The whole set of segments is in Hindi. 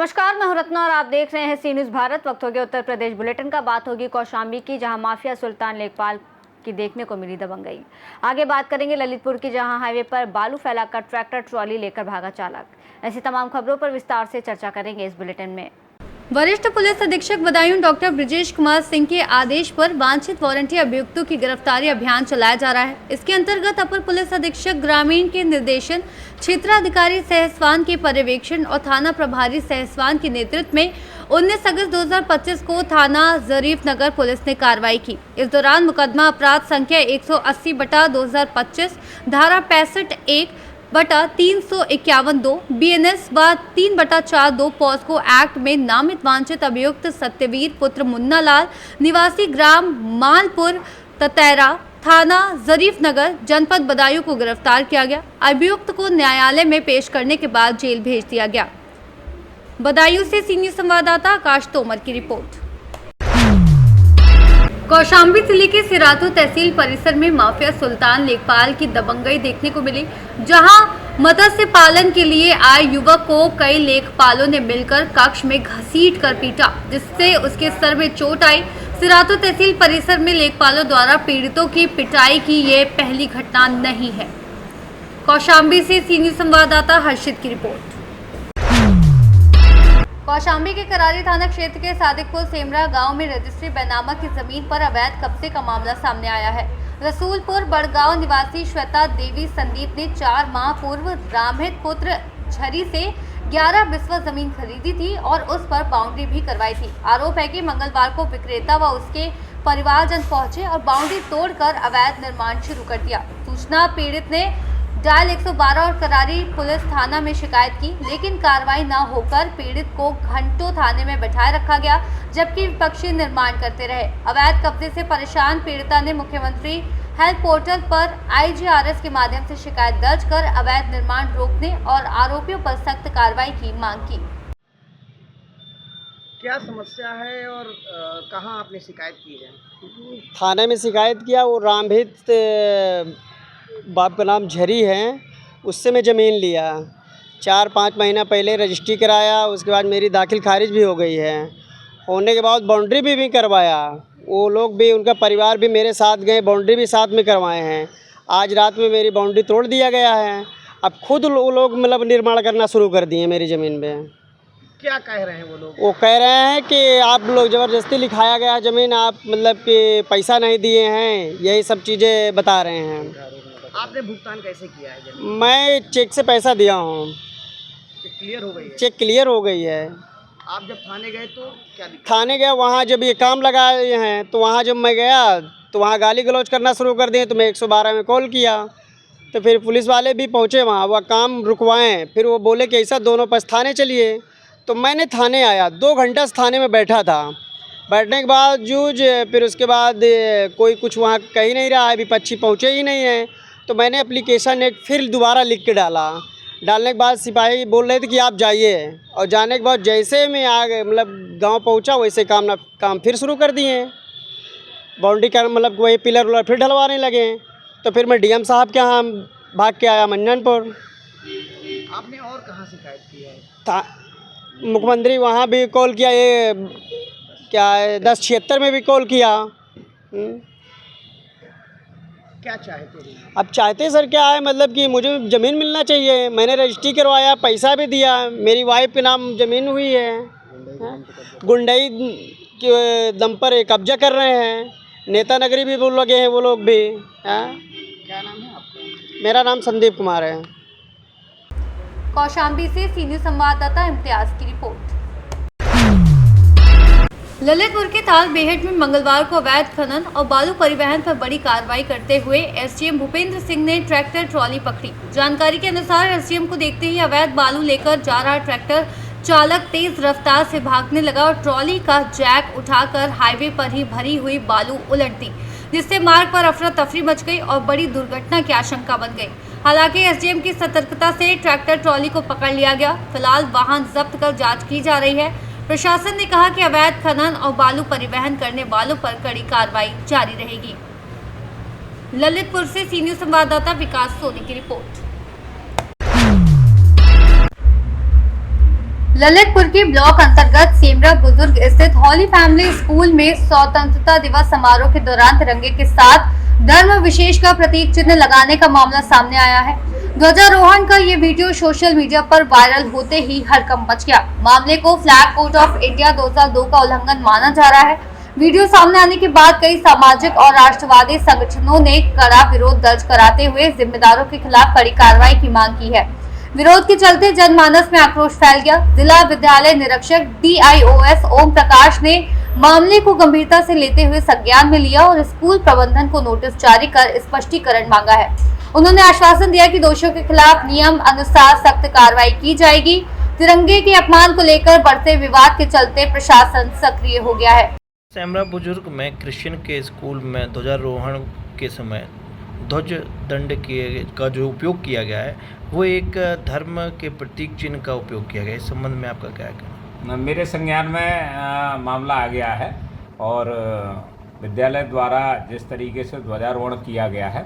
नमस्कार, मैं हूं रत्ना और आप देख रहे हैं सी न्यूज़ भारत। वक्त हो गया उत्तर प्रदेश बुलेटिन का। बात होगी कौशाम्बी की, जहां माफिया सुल्तान लेखपाल की देखने को मिली दबंगई। आगे बात करेंगे ललितपुर की, जहां हाईवे पर बालू फैलाकर ट्रैक्टर ट्रॉली लेकर भागा चालक। ऐसी तमाम खबरों पर विस्तार से चर्चा करेंगे इस बुलेटिन में। वरिष्ठ पुलिस अधीक्षक बदायूं डॉक्टर ब्रजेश कुमार सिंह के आदेश पर वांछित वारंटी अभियुक्तों की गिरफ्तारी अभियान चलाया जा रहा है। इसके अंतर्गत अपर पुलिस अधीक्षक ग्रामीण के निर्देशन, क्षेत्राधिकारी सहसवान के पर्यवेक्षण और थाना प्रभारी सहसवान के नेतृत्व में 19 अगस्त 2025 को थाना जरीफ नगर पुलिस ने कार्रवाई की। इस दौरान मुकदमा अपराध संख्या 180/2025 धारा 65(1)/351(2) BNS व 3/42 पॉस्को एक्ट में नामित वांछित अभियुक्त सत्यवीर पुत्र मुन्ना लाल निवासी ग्राम मालपुर ततैरा थाना जरीफ नगर जनपद बदायूं को गिरफ्तार किया गया। अभियुक्त को न्यायालय में पेश करने के बाद जेल भेज दिया गया। बदायूं से सी न्यूज़ संवाददाता आकाश तोमर की रिपोर्ट। कौशाम्बी जिले के सिराथू तहसील परिसर में माफिया सुल्तान लेखपाल की दबंगई देखने को मिली, जहां मत्स्य पालन के लिए आए युवक को कई लेखपालों ने मिलकर कक्ष में घसीट कर पीटा, जिससे उसके सर में चोट आई। सिराथू तहसील परिसर में लेखपालों द्वारा पीड़ितों की पिटाई की ये पहली घटना नहीं है। कौशाम्बी से सी न्यूज़ संवाददाता हर्षित की रिपोर्ट। कौशाम्बी के करारी थाना क्षेत्र के सादिकपुर सेमरा गांव में रजिस्ट्री बैनामा की जमीन पर अवैध कब्जे का मामला सामने आया है। रसूलपुर बड़गांव निवासी श्वेता देवी संदीप ने 4 माह पूर्व रामहित पुत्र झरी से 11 बिस्वा जमीन खरीदी थी और उस पर बाउंड्री भी करवाई थी। आरोप है कि मंगलवार को विक्रेता व उसके परिवारजन पहुंचे और बाउंड्री तोड़कर अवैध निर्माण शुरू कर दिया। सूचना पीड़ित ने डायल 112 और करारी पुलिस थाना में शिकायत की, लेकिन कार्रवाई न होकर पीड़ित को घंटों थाने में बैठाए रखा गया, जबकि विपक्षी निर्माण करते रहे। अवैध कब्जे से परेशान पीड़िता ने मुख्यमंत्री हेल्प पोर्टल पर IGRS के माध्यम से शिकायत दर्ज कर अवैध निर्माण रोकने और आरोपियों पर सख्त कार्रवाई की मांग की। क्या समस्या है और कहाँ आपने शिकायत की है? थाने में शिकायत किया। वो रामहित बाप का नाम झरी है, उससे मैं ज़मीन लिया। 4-5 महीना पहले रजिस्ट्री कराया, उसके बाद मेरी दाखिल खारिज भी हो गई है। होने के बाद बाउंड्री भी करवाया। वो लोग भी, उनका परिवार भी मेरे साथ गए, बाउंड्री भी साथ में करवाए हैं। आज रात में मेरी बाउंड्री तोड़ दिया गया है। अब खुद वो लोग मतलब निर्माण करना शुरू कर दिए मेरी ज़मीन में। क्या कह रहे हैं वो लोग? वो कह रहे हैं कि आप लोग ज़बरदस्ती लिखाया गया ज़मीन, आप मतलब कि पैसा नहीं दिए हैं, यही सब चीज़ें बता रहे हैं। आपने भुगतान कैसे किया है? मैं चेक से पैसा दिया हूँ। चेक क्लियर हो गई है? चेक क्लियर हो गई है। आप जब थाने गए तो क्या दिक्कत? थाने गया, वहाँ जब ये काम लगाए हैं तो वहाँ जब मैं गया तो वहाँ गाली गलौज करना शुरू कर दिए। तो मैं 112 में कॉल किया, तो फिर पुलिस वाले भी पहुँचे वहाँ, वह काम रुकवाएँ। फिर वो बोले कि ऐसा दोनों पास थाने चलिए। तो मैंने थाने आया, 2 घंटा थाने में बैठा था। बैठने के बाद फिर उसके बाद कोई कुछ वहाँ कह ही नहीं रहा है, विपक्षी पहुँचे ही नहीं है। तो मैंने एप्लीकेशन एक फिर दोबारा लिख के डाला। डालने के बाद सिपाही बोल रहे थे कि आप जाइए, और जाने के बाद जैसे मैं आ गए मतलब गांव पहुंचा, वैसे काम फिर शुरू कर दिए। बाउंड्री का मतलब वही पिलर फिर ढलवाने लगे। तो फिर मैं DM साहब के यहाँ भाग के आया मंजनपुर। आपने और कहाँ शिकायत की है? मुख्यमंत्री वहाँ भी कॉल किया, ये क्या है 1076 में भी कॉल किया। क्या चाहते हैं? अब चाहते सर क्या है, मतलब कि मुझे ज़मीन मिलना चाहिए। मैंने रजिस्ट्री करवाया, पैसा भी दिया, मेरी वाइफ के नाम ज़मीन हुई है। गुंडई के दम पर कब्जा कर रहे हैं। नेता नगरी भी बोल लगे हैं वो लोग भी। क्या नाम है आपका? मेरा नाम संदीप कुमार है। कौशाम्बी से सी न्यूज़ संवाददाता इम्तियाज की रिपोर्ट। ललितपुर के ताल बेहट में मंगलवार को अवैध खनन और बालू परिवहन पर बड़ी कार्रवाई करते हुए SDM भूपेंद्र सिंह ने ट्रैक्टर ट्रॉली पकड़ी। जानकारी के अनुसार SDM को देखते ही अवैध बालू लेकर जा रहा ट्रैक्टर चालक तेज रफ्तार से भागने लगा और ट्रॉली का जैक उठाकर हाईवे पर ही भरी हुई बालू उलट दी, जिससे मार्ग पर अफरा तफरी मच गई और बड़ी दुर्घटना की आशंका बन गई। हालांकि SDM की सतर्कता से ट्रैक्टर ट्रॉली को पकड़ लिया गया। फिलहाल वाहन जब्त कर जाँच की जा रही है। प्रशासन ने कहा कि अवैध खनन और बालू परिवहन करने वालों पर कड़ी कार्रवाई जारी रहेगी। ललितपुर से सी न्यूज़ संवाददाता विकास सोनी की रिपोर्ट। ललितपुर के ब्लॉक अंतर्गत सेमरा बुजुर्ग स्थित हॉली फैमिली स्कूल में स्वतंत्रता दिवस समारोह के दौरान तिरंगे के साथ धर्म विशेष का प्रतीक चिन्ह लगाने का मामला सामने आया है। ध्वजारोहण का ये वीडियो सोशल मीडिया पर वायरल होते ही हड़कंप मच गया। मामले को फ्लैग कोड ऑफ इंडिया 2002 का उल्लंघन माना जा रहा है। वीडियो सामने आने के बाद कई सामाजिक और राष्ट्रवादी संगठनों ने कड़ा विरोध दर्ज कराते हुए जिम्मेदारों के खिलाफ कड़ी कार्रवाई की मांग की है। विरोध के चलते जनमानस में आक्रोश फैल गया। जिला विद्यालय निरीक्षक DIOS ओम प्रकाश ने मामले को गंभीरता से लेते हुए संज्ञान में लिया और स्कूल प्रबंधन को नोटिस जारी कर स्पष्टीकरण मांगा है। उन्होंने आश्वासन दिया कि दोषियों के खिलाफ नियम अनुसार सख्त कार्रवाई की जाएगी। तिरंगे के अपमान को लेकर बढ़ते विवाद के चलते प्रशासन सक्रिय हो गया है। सेमरा बुजुर्ग में क्रिश्चियन के स्कूल में ध्वजारोहण के समय ध्वज दंड का जो उपयोग किया गया है वो एक धर्म के प्रतीक चिन्ह का उपयोग किया गया है। इस संबंध में आपका क्या कहना? मेरे संज्ञान में मामला आ गया है और विद्यालय द्वारा जिस तरीके से ध्वजारोहण किया गया है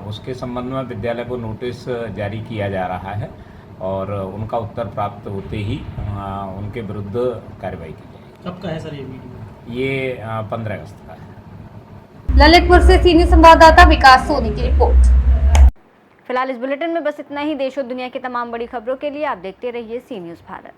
उसके संबंध में विद्यालय को नोटिस जारी किया जा रहा है और उनका उत्तर प्राप्त होते ही उनके विरुद्ध कार्रवाई की जाएगी। कब का है सर ये वीडियो? ये 15 अगस्त का है। ललितपुर से सीनियर संवाददाता विकास सोनी की रिपोर्ट। फिलहाल इस बुलेटिन में बस इतना ही। देश और दुनिया की तमाम बड़ी खबरों के लिए आप देखते रहिए सी न्यूज़ भारत।